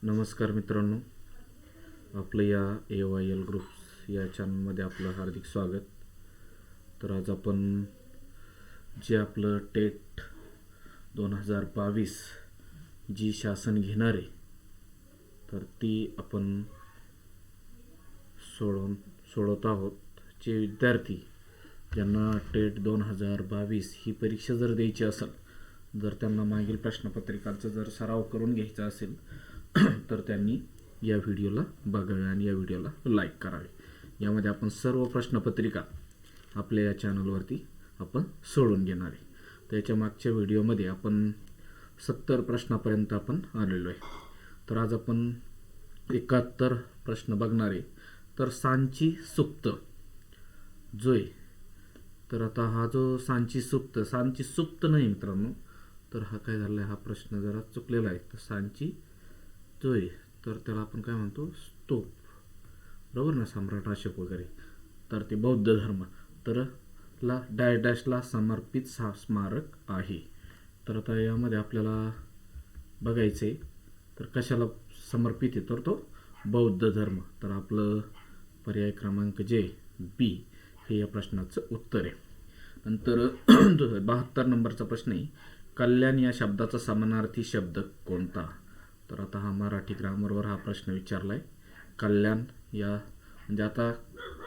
नमस्कार मित्रांनो, आपलं या AYL ग्रुप्स या चॅनलमध्ये आपलं हार्दिक स्वागत. तर आज आपण जे आपलं टेट 2022 जी शासन घेणार आहे तर ती आपण सोडवत आहोत. जे विद्यार्थी ज्यांना टेट 2022 ही परीक्षा जर द्यायची असेल, जर त्यांना मागील प्रश्नपत्रिकांचा जर सराव करून घ्यायचा असेल तर त्यांनी या व्हिडिओला बघावे आणि या व्हिडिओला लाईक करावे. यामध्ये आपण सर्व प्रश्नपत्रिका आपल्या या चॅनलवरती आपण सोडून घेणार आहे. त्याच्या मागच्या व्हिडिओमध्ये आपण 70 प्रश्नापर्यंत आपण आलेलो आहे. तर आज आपण 71 प्रश्न बघणार आहे. तर सांची सुप्त जो आहे, तर आता हा जो सांची सुप्त नाही मित्रांनो, तर हा काय झाला आहे, हा प्रश्न जरा चुकलेला आहे. तर सांची जो आहे तर त्याला आपण काय म्हणतो, स्तूप, बरोबर ना, सम्राट अशोक वगैरे. तर ते बौद्ध धर्म तर डॅशला समर्पित स्मारक आहे. तर आता यामध्ये आपल्याला बघायचं आहे तर कशाला समर्पित आहे, तर तो बौद्ध धर्म. तर आपलं पर्याय क्रमांक जे बी हे या प्रश्नाचं उत्तर आहे. नंतर 72 नंबरचा प्रश्न आहे, कल्याण या शब्दाचा समानार्थी शब्द कोणता. तर आता हा मराठी ग्रामरवर हा प्रश्न विचारला आहे. कल्याण या म्हणजे आता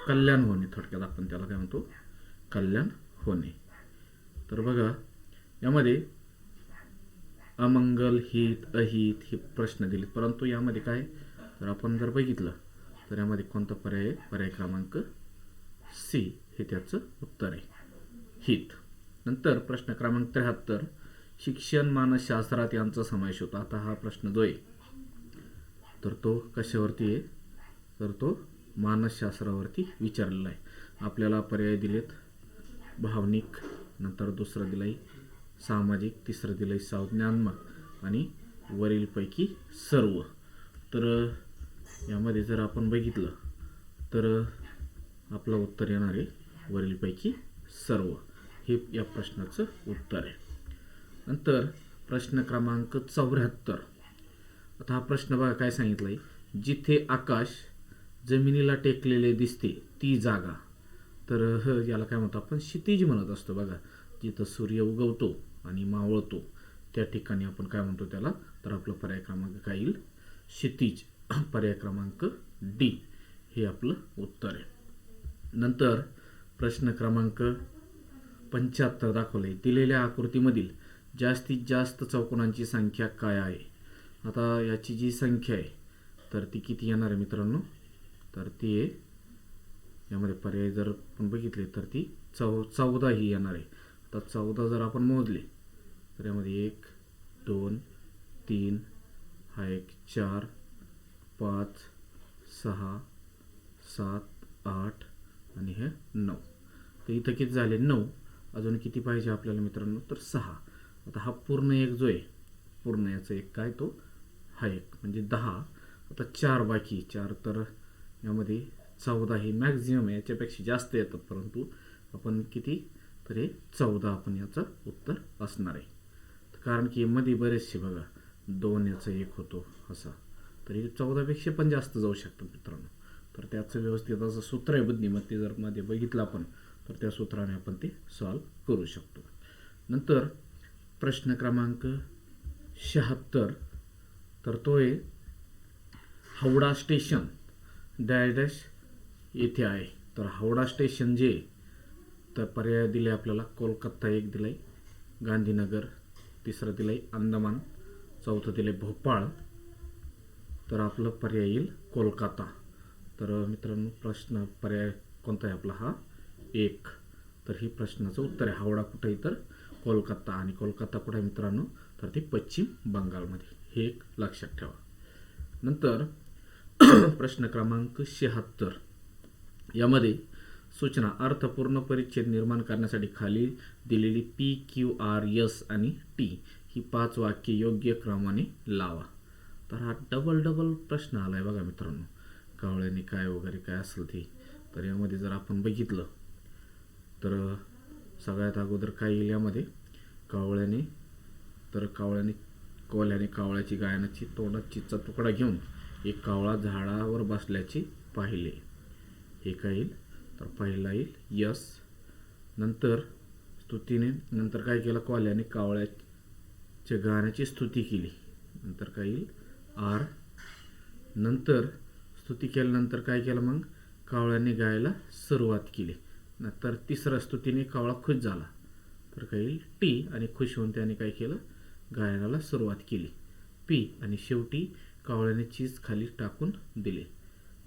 कल्याण होणे, थोडक्यात आपण त्याला काय म्हणतो, कल्याण होणे. तर बघा यामध्ये अमंगल, हित, अहित हे प्रश्न दिलेत, परंतु यामध्ये काय, तर आपण जर बघितलं तर यामध्ये कोणता पर्याय आहे, पर्याय क्रमांक सी हे त्याचं उत्तर आहे, हित. नंतर प्रश्न क्रमांक 73, शिक्षण मानसशास्त्रात यांचा समावेश होता. आता हा प्रश्न जो आहे तर तो कशावरती आहे, तर तो मानसशास्त्रावरती विचारलेला आहे. आपल्याला पर्याय दिलेत भावनिक, नंतर दुसरं दिलं आहे सामाजिक, तिसरं दिलं आहे संज्ञानात्मक आणि वरीलपैकी सर्व. तर यामध्ये जर आपण बघितलं तर आपलं उत्तर येणार आहे वरीलपैकी सर्व, हे या प्रश्नाचं उत्तर आहे. नंतर प्रश्न क्रमांक 74, आता हा प्रश्न बघा काय सांगितलं आहे, जिथे आकाश जमिनीला टेकलेले दिसते ती जागा. तर याला काय म्हणतो आपण, क्षितिज म्हणत असतो. बघा जिथं सूर्य उगवतो आणि मावळतो त्या ठिकाणी आपण काय म्हणतो त्याला, तर आपलं पर्याय क्रमांक काय येईल, क्षितिज. पर्याय क्रमांक डी हे आपलं उत्तर आहे. नंतर प्रश्न क्रमांक 75 दाखवले, दिलेल्या आकृतीमधील जास्तीत जास्त चौकोनांची संख्या काय आहे. आता याची जी संख्या आहे तर ती किती येणार आहे मित्रांनो, तर ती आहे यामध्ये पर्याय जर आपण बघितले तर ती 14 ही येणार आहे. आता 14 जर आपण मोजले तर यामध्ये 1 2 3 हा एक 4 5 6 7 8 आणि हे 9. तर इथं किती झाले, 9. अजून किती पाहिजे आपल्याला मित्रांनो, तर 6. आता हा पूर्ण एक जो आहे, पूर्ण याचा एक काय, तो हा एक म्हणजे 10. आता 4 बाकी, 4 तर यामध्ये 14 ही मॅक्झिमम आहे, याच्यापेक्षा जास्त येतात, परंतु आपण किती, तर हे 14 आपण याचं उत्तर असणार आहे. कारण की मध्ये बरेचसे बघा 2 याचा 1 होतो असा, तर हे 14पेक्षा पण जास्त जाऊ शकतात मित्रांनो. तर त्याचं व्यवस्थित असं सूत्र आहे बुद्धिमत्ते, जर मध्ये बघितलं आपण तर त्या सूत्राने आपण ते सॉल्व करू शकतो. नंतर प्रश्न क्रमांक 76, तर तो आहे हावडा स्टेशन डॅश येथे आहे. तर हावडा स्टेशन जे, तर पर्याय दिले आपल्याला, कोलकाता एक दिलाय, गांधीनगर, तिसरं दिलंय अंदमान, चौथं दिलंय भोपाळ. तर आपलं पर्याय येईल कोलकाता. तर मित्रांनो प्रश्न पर्याय कोणता आहे आपला, हा 1. तर ही प्रश्नाचं उत्तर आहे. हावडा कुठे आहे, तर कोलकाता. आणि कोलकाता कुठे आहे मित्रांनो, तर ते पश्चिम बंगालमध्ये, हे एक लक्षात ठेवा. नंतर प्रश्न क्रमांक 76, यामध्ये सूचना अर्थपूर्ण परिच्छेद निर्माण करण्यासाठी खाली दिलेली PQRS आणि T ही 5 वाक्ये योग्य क्रमाने लावा. तर हा डबल प्रश्न आलाय बघा मित्रांनो, कावळ्याने काय वगैरे काय असेल ते. तर यामध्ये जर आपण बघितलं तर सगळ्यात अगोदर काय येईल यामध्ये, कावळ्याने कोल्ह्याने कावळ्याची गायनाची तोंडात चिचा तुकडा घेऊन एक कावळा झाडावर बसल्याचे पाहिले. हे काय येईल तर पहिला येईल यस. नंतर स्तुतीने नंतर काय केलं कोल्ह्याने कावळ्याच्या गाण्याची स्तुती केली. नंतर काय येईल आर. नंतर स्तुती केल्यानंतर काय केलं मग कावळ्याने गायला सुरुवात केली. नंतर तिसऱ्या स्तुतीने कावळा खुश झाला तर काय येईल टी. आणि खुश होऊन त्याने काय केलं गायनाला सुरुवात केली पी. आणि शेवटी कावळ्याने चीज खाली टाकून दिले.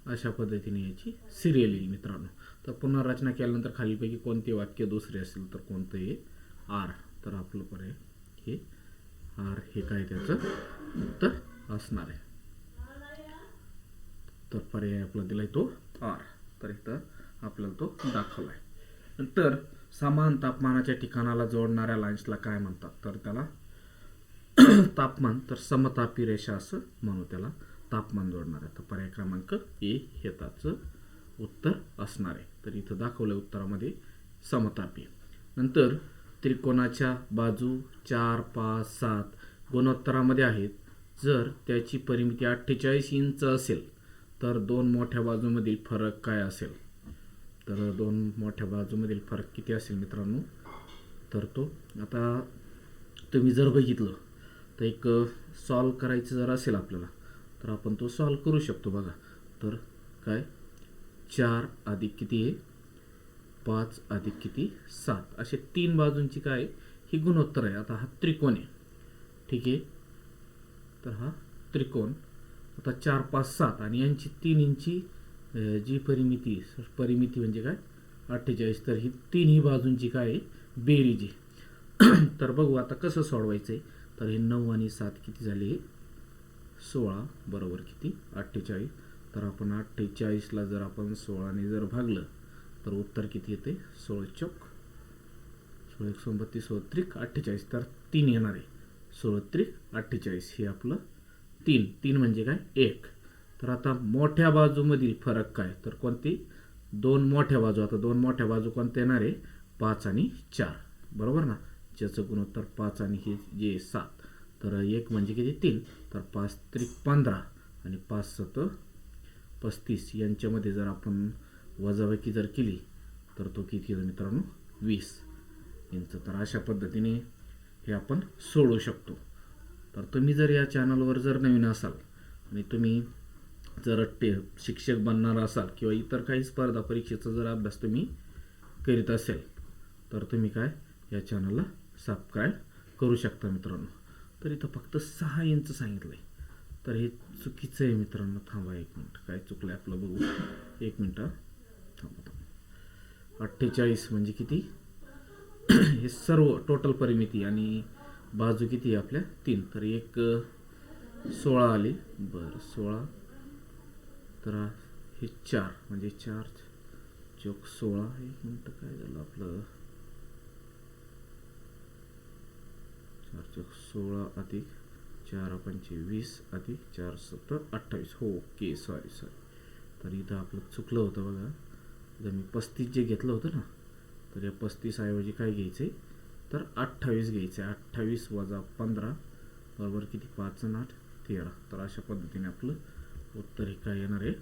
अशा पद्धतीने याची सिरियल येईल मित्रांनो. तर पुनर्रचना केल्यानंतर खालीपैकी कोणते वाक्य दुसरे असेल तर कोणतं हे आर. तर आपलं पर्याय हे आर हे काय त्याचं उत्तर असणार आहे. तर पर्याय आपला दिलाय तो आर. तर इथं आपल्याला तो दाखवलाय. नंतर समान तापमानाच्या ठिकाणाला जोडणाऱ्या लाईन्सला काय म्हणतात तर त्याला तापमान तर समतापी रेषा असं म्हणू त्याला तापमान जोडणार आहे. तर पर्याय क्रमांक ए हे त्याचं उत्तर असणार आहे. तर इथं दाखवलं उत्तरामध्ये समतापी. नंतर त्रिकोणाच्या बाजू 4, 5, 7 गुणोत्तरामध्ये आहेत. जर त्याची परिमिती 48 इंच असेल तर दोन मोठ्या बाजूमधील फरक काय असेल. तर दोन मोठ्या बाजूमधील फरक किती असेल मित्रांनो तर तो आता तुम्ही जर बघितलं तर एक सॉल्व करायचं जर असेल आपल्याला तर आपण तो सॉल्व करू शकतो बघा. तर काय 4 अधिक किती आहे 5 अधिक किती 7 असे तीन बाजूंची काय ही गुणोत्तर आहे. आता हा त्रिकोण आहे ठीक आहे. तर हा त्रिकोण आता 4, 5, 7 आणि यांची 3 इंची जी परिमिती म्हणजे काय 48. तर ही तिन्ही बाजूंची काय आहे बेरीज आहे. तर बघू आता कसं सोडवायचं आहे. तर हे 9 आणि 7 किती झाले 16 बरोबर किती 48. तर आपण 48ला जर आपण 16ने जर भागलं तर उत्तर किती येते 16 चौक 16 1 32 16 त्रिक 48. तर 3 येणार आहे 16 त्रिक 48 हे आपलं 3 म्हणजे काय 1. तर आता मोठ्या बाजूमधील फरक काय तर कोणती दोन मोठ्या बाजू. आता दोन मोठ्या बाजू कोणते येणार आहे 5 आणि 4 बरोबर ना. ज्याचं गुणोत्तर 5 आणि हे जे 7. तर 1 म्हणजे किती 3. तर 5 त्रिक 15 आणि 5 7 35 यांच्यामध्ये जर आपण वजाबाकी जर केली तर तो किती येतो मित्रांनो 20 इंच. तर अशा पद्धतीने हे आपण सोडवू शकतो. तर तुम्ही जर या चॅनलवर जर नवीन असाल आणि तुम्ही जर शिक्षक बनणार असाल किंवा इतर काही स्पर्धा परीक्षेचा जर अभ्यास तुम्ही करीत असेल तर तुम्ही काय या चॅनलला सबस्क्राईब करू शकता मित्रांनो. तर इथं फक्त 6 इंच सांगितलं आहे. तर हे चुकीचं आहे मित्रांनो. थांबा 1 मिनिट काय चुकलं आहे आपलं बघू 1 मिनिट थांबा. 48 म्हणजे किती हे सर्व टोटल परिमिती आणि बाजू किती आहे आपल्या 3. तर एक 16 आली बरं 16. तर हे 4 म्हणजे 4 चौक 16. 1 मिनिट काय झालं आपलं 4 चौक 16 अधिक 4 पंचे 20 अधिक 4 7 28. हो ओके सॉरी. तर इथं आपलं चुकलं होतं बघा. जर मी 35 जे घेतलं होतं ना तर या 35 ऐवजी काय घ्यायचं आहे तर 28 घ्यायचं आहे. 28 वजा 15 बरोबर किती 5 आणि 8 13. तर अशा पद्धतीने आपलं उत्तर हे काय येणार आहे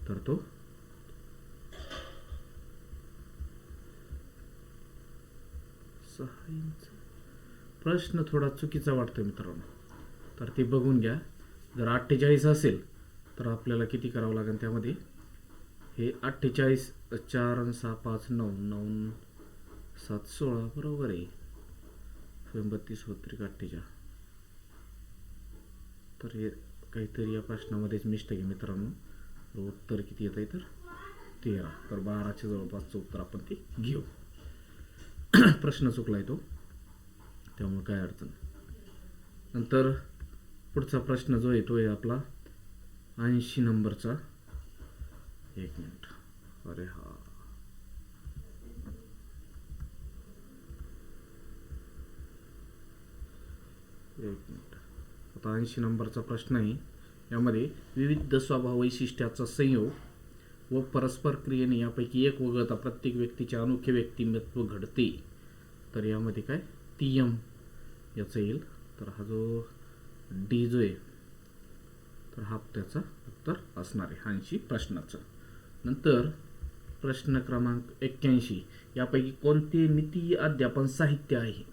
तर तो 6 इंच. प्रश्न थोडा चुकीचा वाटतो मित्रांनो. तर ते बघून घ्या. जर 48 असेल तर आपल्याला किती करावं लागेल त्यामध्ये हे 48 4 आणि 6 5 9 9 7 16 बरोबर आहे 32 होत्रिक 48. तर हे काहीतरी या प्रश्नामध्येच मिस्टेक आहे मित्रांनो. तर उत्तर किती येत आहे तर 13. तर 12च्या जवळपासचं उत्तर आपण ते घेऊ. प्रश्न चुकलाय तो त्यामुळे काय अडचण. नंतर पुढचा प्रश्न जो आहे तो आहे आपला 80 नंबरचा. 1 मिनिट अरे हा 1 मिनिट. आता 80 नंबरचा प्रश्न आहे. यामध्ये विविध स्वभाव वैशिष्ट्याचा संयोग व परस्पर क्रियेने यापैकी एक वगळता प्रत्येक व्यक्तीचे अनोखे व्यक्तिमत्व घडते. तर यामध्ये काय टीएम याचं येईल. तर हा जो डी जो आहे तर हा त्याचा उत्तर असणार आहे 80 प्रश्नाचं. नंतर प्रश्न क्रमांक 81, यापैकी कोणते मितीय अध्यापन साहित्य आहे?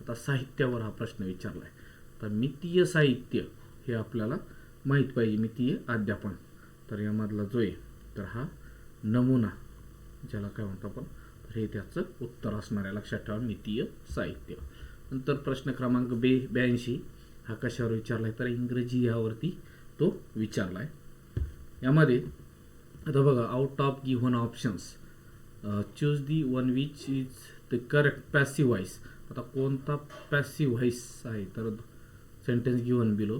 आता साहित्यावर हा प्रश्न विचारला आहे. तर मितीय साहित्य हे आपल्याला माहीत पाहिजे. मितीय अध्यापन तर यामधला जो आहे तर हा नमुना ज्याला काय म्हणतो आपण, तर हे त्याचं उत्तर असणार आहे. लक्षात ठेवा मितीय साहित्य. नंतर प्रश्न क्रमांक 82 हा कशावर विचारला आहे? तर इंग्रजी यावरती तो विचारला आहे. यामध्ये आता बघा, out of given options choose the one which is the correct passive voice. आता कोणता पॅसिव्ह व्हॉइस आहे? तर sentence given below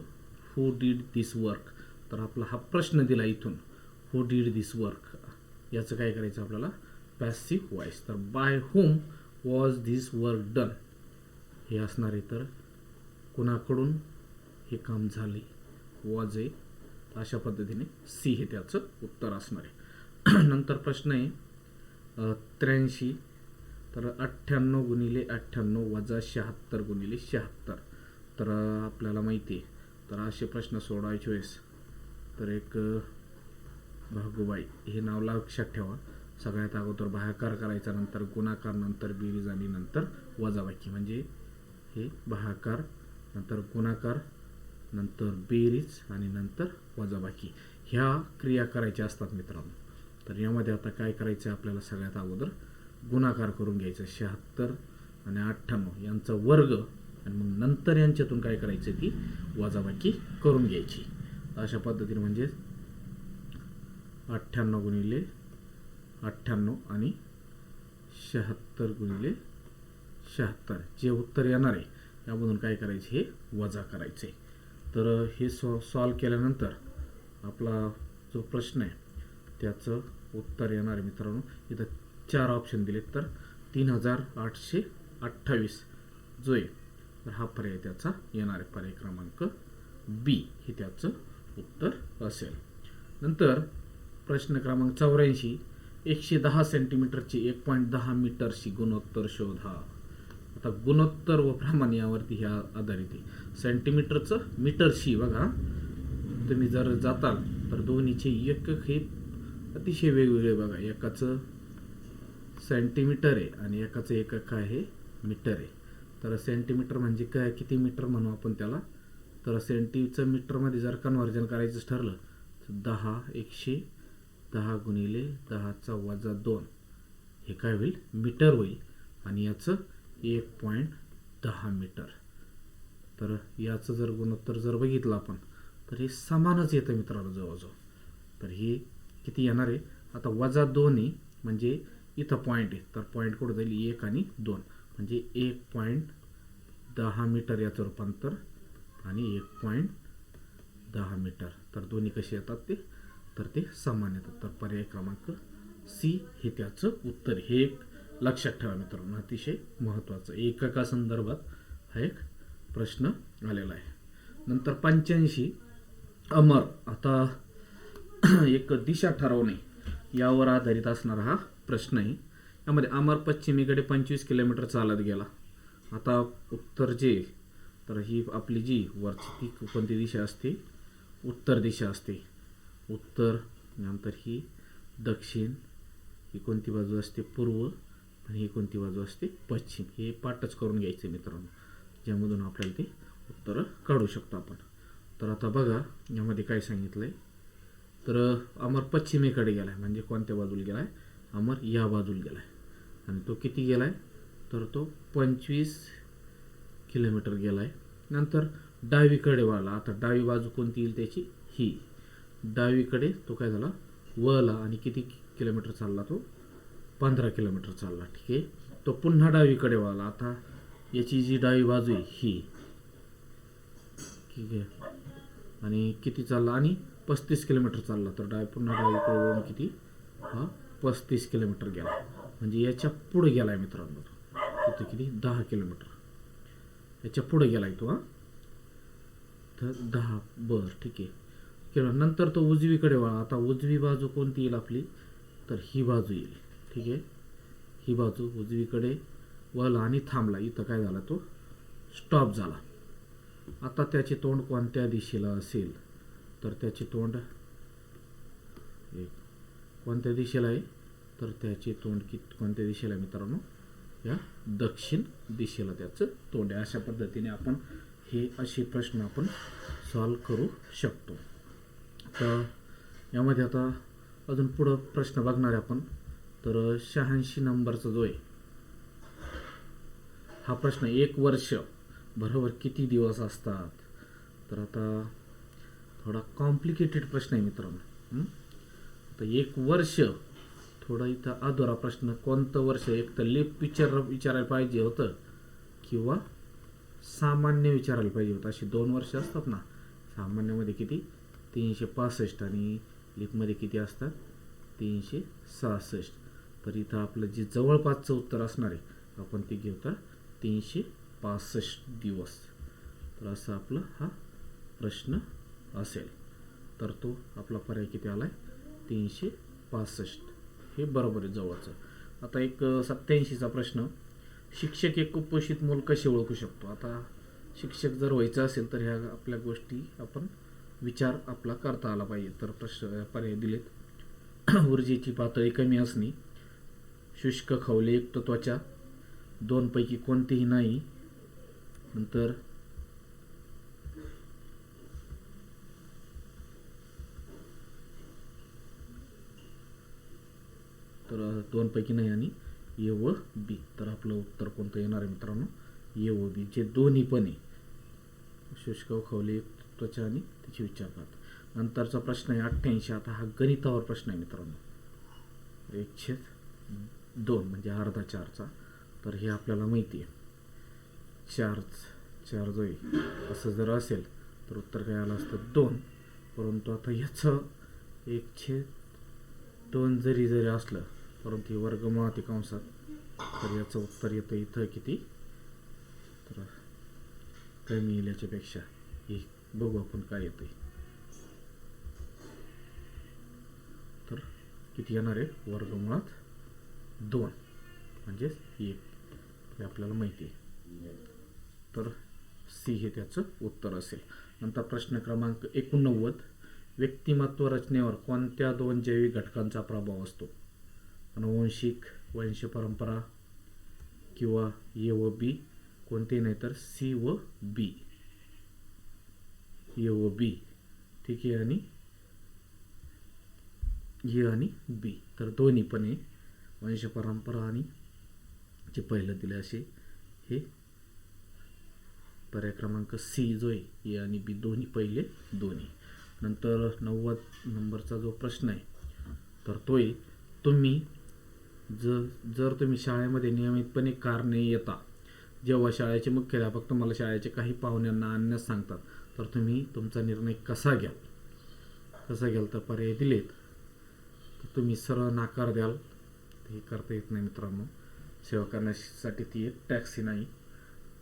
who did this work. तर आपला हा प्रश्न दिला इथून, हू डीड दिस वर्क, याचं काय करायचं आपल्याला? Passive voice. तर by whom was this work done हे असणार आहे. तर कुणाकडून हे काम झाले? वॉज आहे. अशा पद्धतीने सी हे त्याचं उत्तर असणार आहे. नंतर प्रश्न आहे 83, तर 98 गुणिले 98 वजा 76 गुणिले 76. तर आपल्याला माहिती आहे, तर असे प्रश्न सोडवायचे वेळेस तर एक भागूबाई हे नाव लक्षात ठेवा. सगळ्यात अगोदर भागाकार करायचा, नंतर गुणाकार, नंतर बेरीज आणि नंतर वजाबाकी. म्हणजे हे भागाकार, नंतर गुणाकार, नंतर बेरीज आणि नंतर वजाबाकी ह्या क्रिया करायच्या असतात मित्रांनो. तर यामध्ये आता काय करायचं आहे आपल्याला? सगळ्यात अगोदर गुणाकार करून घ्यायचं 76 आणि 98 यांचा वर्ग, आणि मग नंतर यांच्यातून काय करायचं ती वजाबाकी करून घ्यायची. अशा पद्धतीने म्हणजे 98 गुणिले 98 आणि 76 गुणिले 76 जे उत्तर येणार आहे यामधून काय करायचे? हे वजा करायचे. तर हे सॉल्व केल्यानंतर आपला जो प्रश्न आहे त्याचं उत्तर येणार आहे मित्रांनो. इथं 4 ऑप्शन दिलेत, तर 3828 जो आहे तर हा पर्याय त्याचा येणार आहे. पर्याय क्रमांक बी हे त्याचं उत्तर असेल. नंतर प्रश्न क्रमांक 84, 110 सेंटीमीटरची 1.10 मीटरशी गुणोत्तर शोधा. आता गुणोत्तर व प्रमाण यावरती ह्या आधारित आहे. सेंटीमीटरचं मीटरशी बघा, तुम्ही जर जाताल तर दोन्हीचे एकक हे अतिशय वेगवेगळे बघा. एकाचं सेंटीमीटर आहे आणि एकाचं एकक काय आहे? मीटर आहे. तर सेंटीमीटर म्हणजे काय, किती मीटर म्हणू आपण त्याला? तर सेंटीचं मीटरमध्ये जर कन्व्हर्जन करायचं ठरलं तर 110 गुणिले 10⁻², हे काय होईल? मीटर होईल. आणि याचं 1.10 मीटर. तर याचं जर गुणोत्तर जर बघितलं आपण तर हे समानच येतं मित्रांनो जवळजवळ. तर हे किती येणार आहे? आता -2 आहे म्हणजे इथं पॉईंट आहे, तर पॉईंट कुठं जाईल? 1 आणि 2 म्हणजे 1.10 मीटर याचं रूपांतर आणि 1.10 मीटर. तर दोन्ही कसे येतात ते? तर ते समान येतात. तर पर्याय क्रमांक सी हे त्याचं उत्तर. हे एक लक्षात ठेवा मित्रांनो, अतिशय महत्त्वाचं. एकका संदर्भात हा एक प्रश्न आलेला आहे. नंतर 85 अमर. आता एक दिशा ठरवणे यावर आधारित असणारा हा प्रश्न आहे. यामध्ये अमर पश्चिमेकडे 25 किलोमीटर चालत गेला. आता उत्तर जे तर ही आपली जी वरची ती कोणती दिशा असते? उत्तर दिशा असते. उत्तर, नंतर ही दक्षिण, ही कोणती बाजू असते? पूर्व, आणि ही कोणती बाजू असते? पश्चिम. हे पाठच करून घ्यायचे मित्रांनो, ज्यामधून आपल्याला ते उत्तर काढू शकतो आपण. तर आता बघा यामध्ये काय सांगितलं आहे. तर अमर पश्चिमेकडे गेला आहे म्हणजे कोणत्या बाजूला गेला आहे? अमर या बाजूला गेला आहे. आणि तो किती गेला आहे? तर तो 25 किलोमीटर गेला आहे. नंतर डावीकडे वळला. आता डावी बाजू कोणती येईल त्याची? ही. डावीकडे तो काय झाला? वळला आणि किती किलोमीटर चालला तो? 15 किलोमीटर चालला. ठीक आहे. तो पुन्हा डावीकडे वळला. आता याची जी डावी बाजू आहे ही, ठीक आहे, आणि किती चालला? आणि 35 किलोमीटर चालला. तर पुन्हा डावीकडे वळून किती? हा 35 किलोमीटर गेला. म्हणजे याच्या पुढे गेला आहे मित्रांनो. तिथे किती? 10 किलोमीटर याच्या पुढे गेला आहे तो. हा तर 10. बरं, ठीक आहे. नंतर तो उजवीकडे वळा. आता उजवी बाजू कोणती येईल आपली? तर ही बाजू येईल. ठीक आहे. ही बाजू उजवीकडे वळला आणि थांबला. इथं काय झाला? तो स्टॉप झाला. आता त्याचे तोंड कोणत्या दिशेला असेल, तर त्याचे तोंड कोणत्या दिशेला आहे, तर त्याचे तोंड कोणत्या दिशेला आहे मित्रांनो, या दक्षिण दिशेला त्याचं तोंड आहे. अशा पद्धतीने आपण हे असे प्रश्न आपण सॉल्व करू शकतो. तर यामध्ये आता अजून पुढं प्रश्न बघणार आहे आपण. तर 86 नंबरचा जो आहे हा प्रश्न, 1 वर्ष बरोबर किती दिवस असतात. तर आता थोडा कॉम्प्लिकेटेड प्रश्न आहे मित्रांनो. तर 1 वर्ष थोडा इथं अधुरा प्रश्न. कोणतं वर्ष, एक तर लीप विचारायला पाहिजे होतं किंवा सामान्य विचारायला पाहिजे होतं. अशी 2 वर्ष असतात ना. सामान्यमध्ये किती 365 आणि लीपमध्ये किती असतात 366. तर इथं आपलं जे जवळपासचं उत्तर असणार आहे आपण ते घेऊ तर 365 दिवस. तर असा आपला हा प्रश्न असेल. तर तो आपला पर्याय किती आला आहे 365. हे बरोबर आहे जवळचं. आता एक 87चा प्रश्न, शिक्षक एक कुपोषित मूल कसे ओळखू शकतो. आता शिक्षक जर व्हायचं असेल तर ह्या आपल्या गोष्टी आपण विचार आपला करता आला पाहिजे. तर प्रश्न पर्याय दिलेत. ऊर्जेची पातळी कमी असणे, शुष्क खवलेयुक्त त्वचा, 2 पैकी कोणतेही नाही. नंतर तर 2 पैकी नाही आणि ए व बी. तर आपलं उत्तर कोणतं येणार आहे मित्रांनो, ए व बी, जे दोन्ही पण आहे. शुष्क खवलेयुक्त त्वचा आणि त्याची विचारतात. नंतरचा प्रश्न आहे 88. आता हा गणितावर प्रश्न आहे मित्रांनो, 1/2 म्हणजे अर्धा 4चा. तर हे आपल्याला माहिती आहे 4 जो आहे असं जर असेल तर उत्तर काय आलं असतं 2. परंतु आता याचं 1/2 जरी असलं परंतु हे वर्गमुळात कंसात, तर याचं उत्तर येतं इथं किती, तर कमी येईल याच्यापेक्षा. हे बघू आपण काय येतंय. तर किती येणार आहे वर्गमुळात 2 म्हणजे 1. हे आपल्याला माहिती आहे. तर सी हे त्याचं उत्तर असेल. नंतर प्रश्न क्रमांक 89, व्यक्तिमत्व रचनेवर कोणत्या 2 जैविक घटकांचा प्रभाव असतो. अनुवांशिक, वंश परंपरा किंवा ए व बी. कोणते नाही तर सी व बी, ए व बी. ठीक आहे. आणि ए आणि बी. तर दोन्ही पण आहे, वंश परंपरा आणि जे पहिलं दिले असे हे पर्याय क्रमांक सी जो आहे, ए आणि बी दोन्ही पहिले दोन्ही. नंतर 90 नंबरचा जो प्रश्न आहे तर तो आहे, तुम्ही जर तुम्ही शाळेमध्ये नियमितपणे कारणे येता, जेव्हा शाळेचे मुख्याध्यापक तुम्हाला शाळेचे काही पाहुण्यांना आणण्यास सांगतात, तर तुम्ही तुमचा निर्णय कसा घ्याल. तर पर्याय दिलेत. तर तुम्ही सरळ नाकार द्याल, हे करता येत नाही मित्रांनो. सेवा करण्यासाठी ती एक टॅक्सी नाही.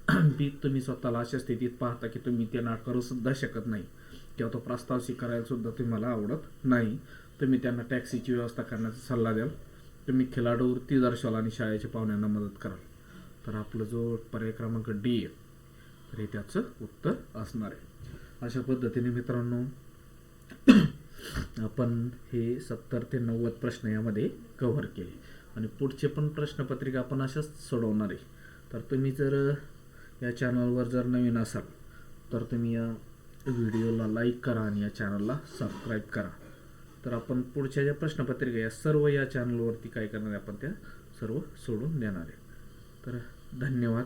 बी, तुम्ही स्वतःला अशा स्थितीत पाहता की तुम्ही ते नाकारू सुद्धा शकत नाही किंवा तो प्रस्ताव स्वीकारायला सुद्धा तुम्हाला आवडत नाही. तुम्ही त्यांना टॅक्सीची व्यवस्था करण्याचा सल्ला द्याल. तुम्ही खिलाडू वृत्ती दर्शवाल आणि शाळेच्या पाहुण्यांना मदत कराल. तर आपलं जो पर्याय क्रमांक डी आहे तर हे त्याचं उत्तर असणार आहे. अशा पद्धतीने मित्रांनो आपण हे 70 ते 90 प्रश्न यामध्ये कव्हर केले आणि पुढचे पण प्रश्नपत्रिका आपण अशाच सोडवणार आहे. तर तुम्ही जर या चॅनलवर जर नवीन असाल तर तुम्ही या व्हिडिओला लाईक करा आणि या चॅनलला सबस्क्राईब करा. तर आपण पुढच्या ज्या प्रश्नपत्रिका या सर्व या चॅनलवरती काय करणार आहे आपण त्या सर्व सोडून देणार आहे. तर धन्यवाद.